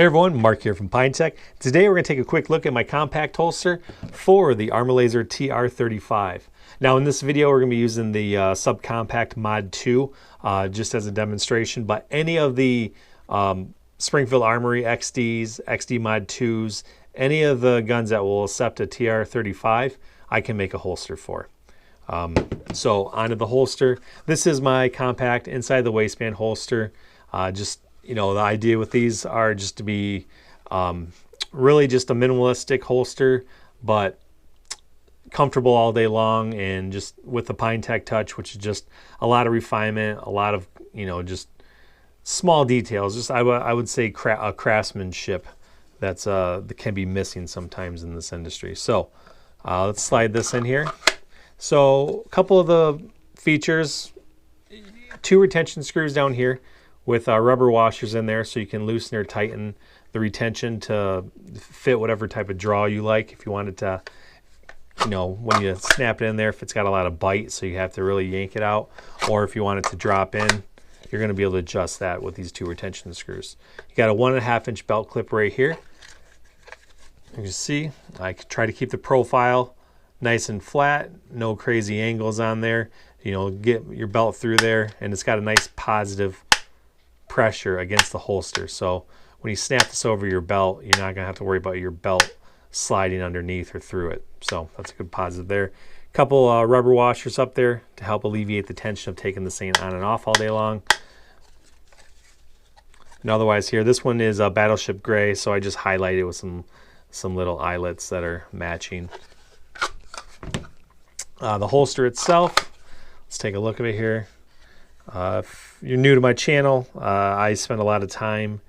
Hey everyone, Mark here from Pyntek. Today we're going to take a quick look at my compact holster for the Armalaser TR35. Now in this video we're going to be using the subcompact Mod 2 just as a demonstration, but any of the Springfield Armory XDs, XD Mod 2s, any of the guns that will accept a TR35, I can make a holster for. So onto the holster. This is my compact inside the waistband holster. You know, the idea with these are just to be really just a minimalistic holster, but comfortable all day long, and just with the Pyntek touch, which is just a lot of refinement, a lot of, you know, just small details. Just I would say a craftsmanship that can be missing sometimes in this industry. So let's slide this in here. So a couple of the features: 2 retention screws down here with rubber washers in there, so you can loosen or tighten the retention to fit whatever type of draw you like. If you wanted to, you know, when you snap it in there, if it's got a lot of bite, so you have to really yank it out, or if you want it to drop in, you're going to be able to adjust that with these 2 retention screws. You got a 1.5 inch belt clip right here. You can see I try to keep the profile nice and flat, no crazy angles on there. You know, get your belt through there, and it's got a nice positive pressure against the holster. So when you snap this over your belt, you're not gonna have to worry about your belt sliding underneath or through it. So that's a good positive there. Couple rubber washers up there to help alleviate the tension of taking this thing on and off all day long. And otherwise here, this one is a battleship gray, so I just highlighted it with some little eyelets that are matching. The holster itself, let's take a look at it here. If you're new to my channel, I spend a lot of time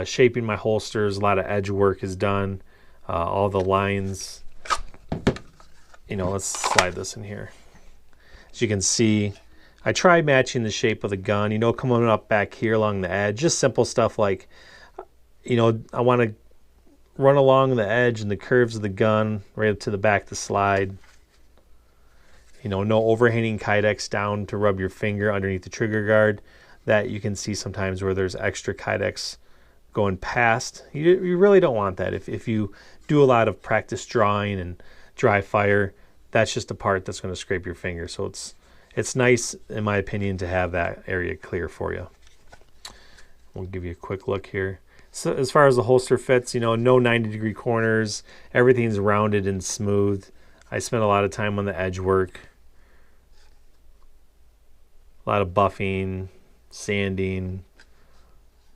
shaping my holsters. A lot of edge work is done. All the lines, you know, let's slide this in here. As you can see, I try matching the shape of the gun, you know, coming up back here along the edge. Just simple stuff like, you know, I want to run along the edge and the curves of the gun right up to the back of the slide. You know, no overhanging Kydex down to rub your finger underneath the trigger guard. That you can see sometimes where there's extra Kydex going past. You really don't want that. If you do a lot of practice drawing and dry fire, that's just a part that's going to scrape your finger. So it's nice, in my opinion, to have that area clear for you. We'll give you a quick look here. So as far as the holster fits, you know, no 90-degree corners. Everything's rounded and smooth. I spent a lot of time on the edge work. A lot of buffing, sanding,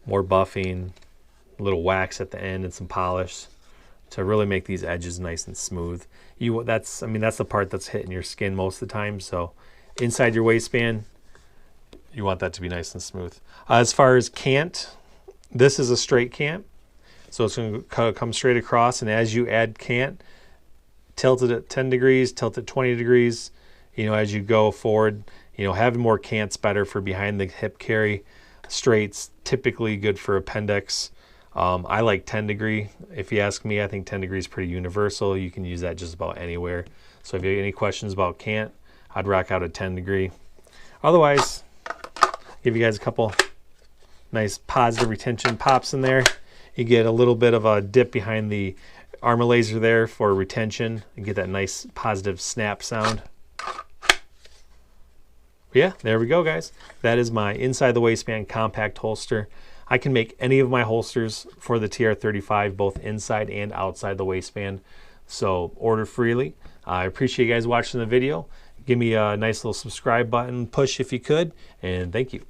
more buffing, a little wax at the end and some polish to really make these edges nice and smooth. That's the part that's hitting your skin most of the time. So inside your waistband, you want that to be nice and smooth. As far as cant, this is a straight cant. So it's going to come straight across, and as you add cant, tilt it at 10 degrees, tilt it 20 degrees, you know, as you go forward. You know, having more cant's better for behind the hip carry. Straight's typically good for appendix. I like 10 degree. If you ask me, I think 10 degree is pretty universal. You can use that just about anywhere. So if you have any questions about cant, I'd rock out a 10 degree. Otherwise, give you guys a couple nice positive retention pops in there. You get a little bit of a dip behind the Armalaser there for retention. You get that nice positive snap sound. Yeah, there we go, guys. That is my inside the waistband compact holster. I can make any of my holsters for the TR35, both inside and outside the waistband. So order freely. I appreciate you guys watching the video. Give me a nice little subscribe button push if you could, and thank you.